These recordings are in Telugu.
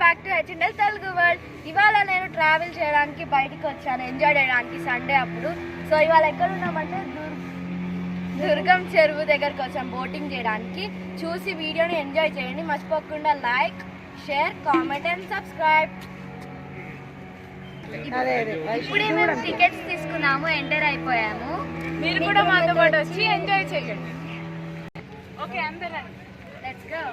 Back to HML Telugu world. ఇవాళ నేను ట్రావెల్ చేయడానికి బయటికి వచ్చాను, ఎంజాయ్ చేయడానికి సండే అప్పుడు. సో ఇవాళ ఎక్కడ ఉన్నామంటే దుర్గం చెరువు దగ్గరకు వచ్చాం బోటింగ్ చేయడానికి. చూసి వీడియోని ఎంజాయ్ చేయండి, మర్చిపోకుండా like, share, comment and subscribe. ఇప్పుడే మేము టికెట్స్ తీసుకున్నాము, ఎంటర్ అయిపోయాము. మీరు కూడా మాతో పాటు వచ్చి ఎంజాయ్ చేయండి. ఓకే అందరూ లెట్స్ గో.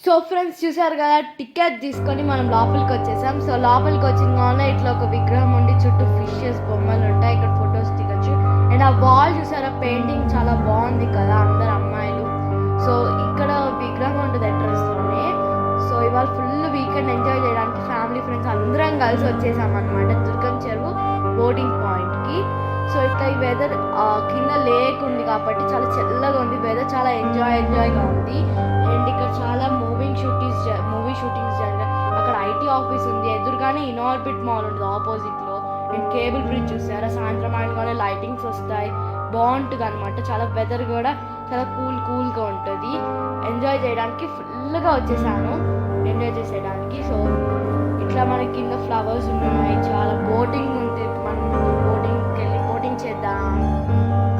సో ఫ్రెండ్స్ చూసారు కదా, టికెట్ తీసుకొని మనం లోపలికి వచ్చేసాం. సో లోపలికి వచ్చిన ఇట్లా ఒక విగ్రహం ఉండి చుట్టూ ఫిషెస్ బొమ్మలు ఉంటాయి, ఇక్కడ ఫొటోస్ దిగచ్చు. అండ్ ఆ వాల్ చూసారా, పెయింటింగ్ చాలా బాగుంది కదా, అందరు అమ్మాయిలు. సో ఇక్కడ విగ్రహం ఉంటుంది ఎంట్రన్స్లోనే. సో ఇవాళ ఫుల్ వీకెండ్ ఎంజాయ్ చేయడానికి ఫ్యామిలీ ఫ్రెండ్స్ అందరం కలిసి వచ్చేసాం అనమాట దుర్గం చెరువు బోటింగ్ పాయింట్కి. సో ఇట్లా ఈ వెదర్ కింద లేక్ ఉంది కాబట్టి చాలా చల్లగా ఉంది, వెదర్ చాలా ఎంజాయ్గా ఉంది. అండ్ ఇక్కడ చాలా మూవీ షూటింగ్స్ జరిగాయి. అక్కడ ఐటీ ఆఫీస్ ఉంది, ఎదురుగానే ఇన్ఆర్బిట్ మాల్ ఉంటుంది ఆపోజిట్లో. అండ్ కేబుల్ బ్రిడ్జ్ చూసారా, సాయంత్రం ఆయనగానే లైటింగ్స్ వస్తాయి, బాగుంటుంది అనమాట. చాలా వెదర్ కూడా చాలా కూల్గా ఉంటుంది. ఎంజాయ్ చేయడానికి ఫుల్గా వచ్చేసాను ఎంజాయ్ చేసేయడానికి. సో ఇట్లా మనకి కింద ఫ్లవర్స్ ఉన్నాయి, చాలా బోటింగ్ ఉంది, మనం బోటింగ్కి వెళ్ళి బోటింగ్ చేద్దాం.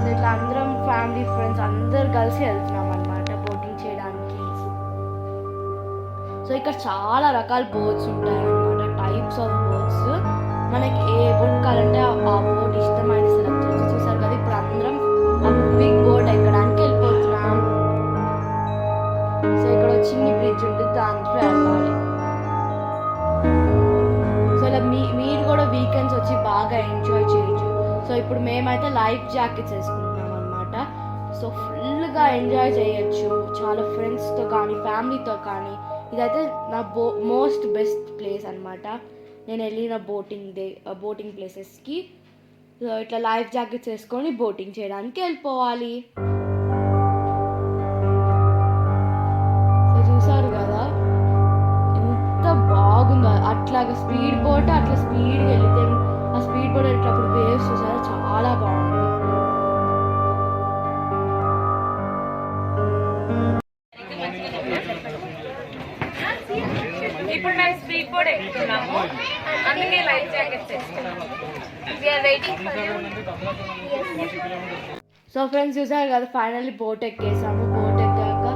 సో ఇట్లా అందరం ఫ్యామిలీ ఫ్రెండ్స్ అందరు కలిసి వెళ్తున్నాం అనమాట బోటింగ్ చేయడానికి. సో ఇక్కడ చాలా రకాల బోట్స్ ఉంటాయి అన్నమాట, టైప్స్ ఆఫ్ బోట్స్. మనకి ఏ బోట్ కావాలంటే ఆ బోట్ ఇష్టమైన సెలెక్ట్ చేసి. చూసారు కదా, ఇప్పుడు అందరం ఆ బిగ్ బోట్ ఎక్కడానికి వెళ్ళిపోతున్నాం. సో ఇక్కడ చిన్ని బ్రిడ్జ్ ఉంటుంది, దాంట్లో వెళ్ళాలి. సో ఇలా మీరు కూడా వీకెండ్స్ వచ్చి బాగా ఎంజాయ్ చేయొచ్చు. సో ఇప్పుడు మేమైతే లైఫ్ జాకెట్స్ వేసుకుంటున్నాం అనమాట. సో ఫుల్గా ఎంజాయ్ చేయొచ్చు, చాలా ఫ్రెండ్స్తో కానీ ఫ్యామిలీతో కానీ. ఇదైతే నా మోస్ట్ బెస్ట్ ప్లేస్ అనమాట, నేను వెళ్ళిన బోటింగ్ ప్లేసెస్కి. సో ఇట్లా లైఫ్ జాకెట్స్ వేసుకొని బోటింగ్ చేయడానికి వెళ్ళిపోవాలి. సో చూసారు కదా ఎంత బాగుందో, అట్లాగా స్పీడ్ బోట్ అట్లా స్పీడ్గా వెళ్తే ఆ స్పీడ్ బోట్ వెళ్ళేటప్పుడు వేవ్స్ చూసారా, చాలా బాగుంది. ఇప్పుడు మేము స్పీడ్ బోట్ ఎక్కుతున్నాము, అందుకే లైఫ్ జాకెట్స్ వేసుకున్నాము. సో ఫ్రెండ్స్ చూసారు కదా, ఫైనల్లీ బోట్ ఎక్కేసాము. బోట్ ఎక్కాక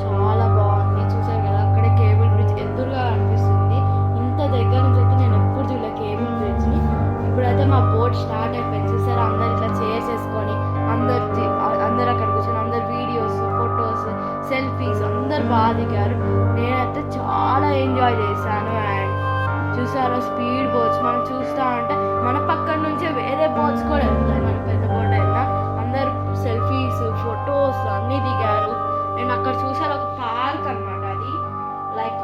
చాలా బాగుంది. చూసారు కదా, అక్కడే కేబుల్ బ్రిడ్జ్ ఎదురుగా అనిపిస్తుంది. ఇంత దగ్గర నుంచి అయితే నేను ఎప్పుడు చూడలే కేబుల్ బ్రిడ్జ్ని. ఇప్పుడైతే మా బోట్ స్టార్ట్ అయిపోయింది. చూసారా, అందరు ఇట్లా చైర్స్ వేసుకొని అందరు అక్కడ కూర్చొని అందరు వీడియోస్, ఫొటోస్, సెల్ఫీస్ అందరు బాగా దిగారు. నేనైతే చాలా ఎంజాయ్ చేశాను. అండ్ చూసారా, స్పీడ్ బోట్స్ మనం చూస్తూ ఉంటే మన పక్కన నుంచే వేరే బోట్స్ కూడా వెళ్తాయి. మన పెద్ద బోట్ అయినా అందరు సెల్ఫీస్, ఫొటోస్ అన్నీ దిగారు. నేను అక్కడ చూసారు ఒక పార్క్ అనమాట, అది లైక్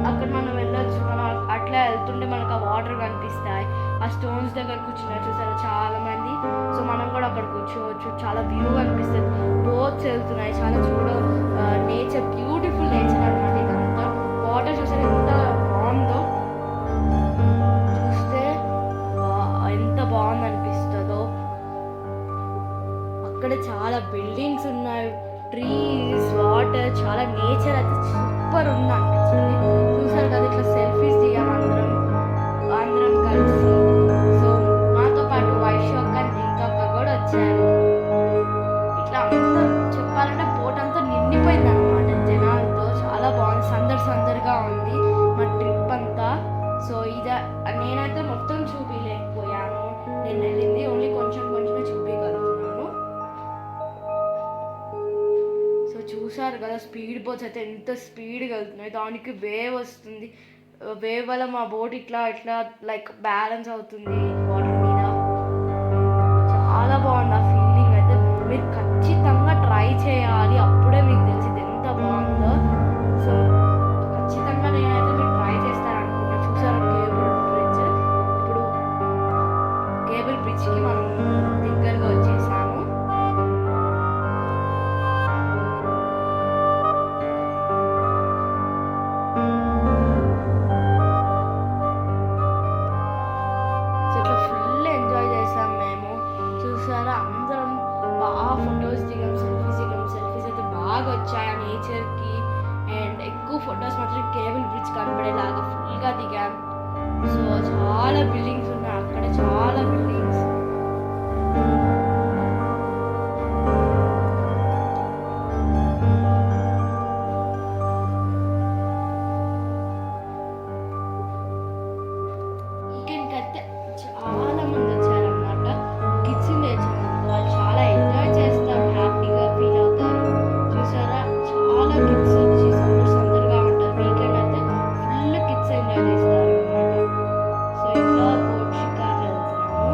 అక్కడ మనం వెళ్ళొచ్చు. మనం అట్లా వెళ్తుంటే మనకు ఆ వాటర్ కనిపిస్తాయి, ఆ స్టోన్స్ దగ్గర కూర్చున్నారు చూసారు చాలా మంది. సో మనం కూడా అక్కడ కూర్చోవచ్చు, చాలా వ్యూ కనిపిస్తుంది. బోట్స్ వెళ్తున్నాయి, చాలా నేచర్, బ్యూటిఫుల్ నేచర్ అనమాట. ఇదంతా వాటర్ చూసారు ఎంత బాగుందో, చూస్తే ఎంత బాగుంది అనిపిస్తుందో. అక్కడ చాలా బిల్డింగ్స్ ఉన్నాయి, ట్రీస్, వాటర్, చాలా నేచర్ అయితే సూపర్ ఉంది అనిపించింది. చూసారు కదా, ఇట్లా సెల్ఫీస్ దిగాము అందరం కలిసి. సో మాతో పాటు వైశాఖ్ అండ్ ఇంకొక కూడా వచ్చారు. ఇట్లా అంతా చెప్పాలంటే బోట్ అంతా నిండిపోయింది అనమాట జనాలతో, చాలా బాగుంది, సందడిగా ఉంది మా ట్రిప్ అంతా. సో నేనైతే మొత్తం చూపించలేకపోయాను, నేను వెళ్ళింది ఓన్లీ కొంచెమే చూపించగలుగుతున్నాను. సో చూసారు కదా, స్పీడ్ బోట్స్ అయితే ఎంత స్పీడ్గా వెళ్తున్నాయి, దానికి వేవ్ వస్తుంది. వేవ్ వల్ల మా బోట్ ఇట్లా లైక్ బ్యాలెన్స్ అవుతుంది వాటర్ మీద. చాలా బాగుంది ఆ ఫీలింగ్ అయితే, మీరు ఖచ్చితంగా ట్రై చేయాలి, అప్పుడే మీకు తెలిసింది ఎంత బాగుందో. సో ఖచ్చితంగా నేనైతే మీరు ట్రై చేస్తారనుకున్నా. చూసారు కేబుల్ బ్రిడ్జ్, ఇప్పుడు కేబుల్ బ్రిడ్జ్కి మనం దగ్గరగా వచ్చేసాము. ఫొటోస్ మాత్రం కేబుల్ బ్రిడ్జ్ కనపడేలాగా ఫుల్గా దిగాం. సో చాలా బిల్డింగ్స్ ఉన్నాయి అక్కడ, చాలా బిల్డింగ్స్. ఇంకెందుకైతే చాలా మంది వచ్చారనమాట. కిడ్స్ తెచ్చాము, వాళ్ళు చాలా ఎంజాయ్ చేస్తారు, హ్యాపీగా ఫీల్ అవుతారు. చూసారా, చాలా కిడ్స్ వచ్చి సందర్గా ఉంటారు. వీకెండ్ అయితే ఫుల్ కిడ్స్ ఎంజాయ్ చేస్తారు అనమాట. సో ఇంకా బోట్ షికార్లు వెళ్తున్నాము.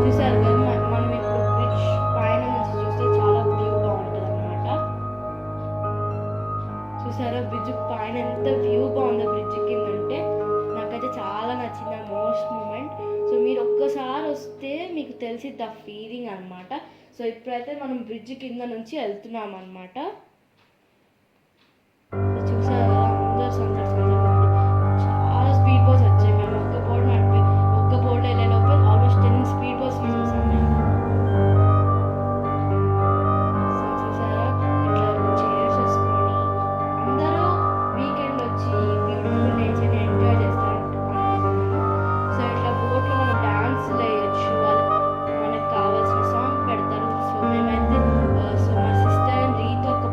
చూసారు కదా, మనం ఇప్పుడు బ్రిడ్జ్ పైన నుంచి చూస్తే చాలా వ్యూ బాగుంటుంది అనమాట. చూసారా బ్రిడ్జ్ పైన ఎంత వ్యూ బాగుందో, బ్రిడ్జ్ కింద ఉంటే నాకైతే చాలా నచ్చింది ఆ మోస్ట్ మూమెంట్. సో మీరు ఒక్కసారి వస్తే మీకు తెలిసిద్ది ఆ ఫీలింగ్ అనమాట. సో ఇప్పుడైతే మనం బ్రిడ్జ్ కింద నుంచి వెళ్తున్నాం అనమాట. చూసారు కదా, అందరు సందర్గా ఉంది. చాలా స్పీడ్ బోట్స్ వచ్చాయి. మేము ఒక్క బోర్డు వెళ్ళే లోపల ఆల్మోస్ట్ 10 స్పీడ్ బోట్స్ని చూసాం మేము. సో చూసారా, ఇట్లా చైర్స్ వేసుకొని అందరూ వీకెండ్ వచ్చి బ్యూటిఫుల్ నేచర్ని ఎంజాయ్ చేస్తారు అనుకుంటున్నాను. సో ఇట్లా బోట్లో మనం డాన్స్ వేయచ్చు, మనకు కావాల్సిన సాంగ్ పెడతారు. సో మేమైతే సో మా సిస్టర్ రీతో ఒక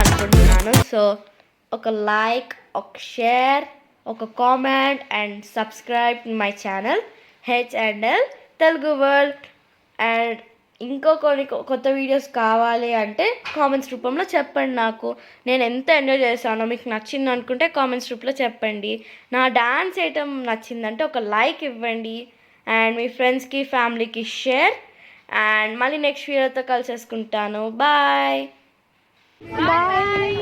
అనుకుంటున్నాను. సో ఒక లైక్, ఒక షేర్, ఒక comment and subscribe my channel H&L Telugu world. And ఇంకో కొన్ని కొత్త వీడియోస్ కావాలి అంటే కామెంట్స్ రూపంలో చెప్పండి. నాకు నేను ఎంత ఎంజాయ్ చేశానో మీకు నచ్చింది అనుకుంటే కామెంట్స్ రూపంలో చెప్పండి. నా డాన్స్ ఐటమ్ నచ్చిందంటే ఒక లైక్ ఇవ్వండి అండ్ మీ ఫ్రెండ్స్కి ఫ్యామిలీకి షేర్. అండ్ మళ్ళీ నెక్స్ట్ వీడియోతో కలిసేసుకుంటాను. Bye bye.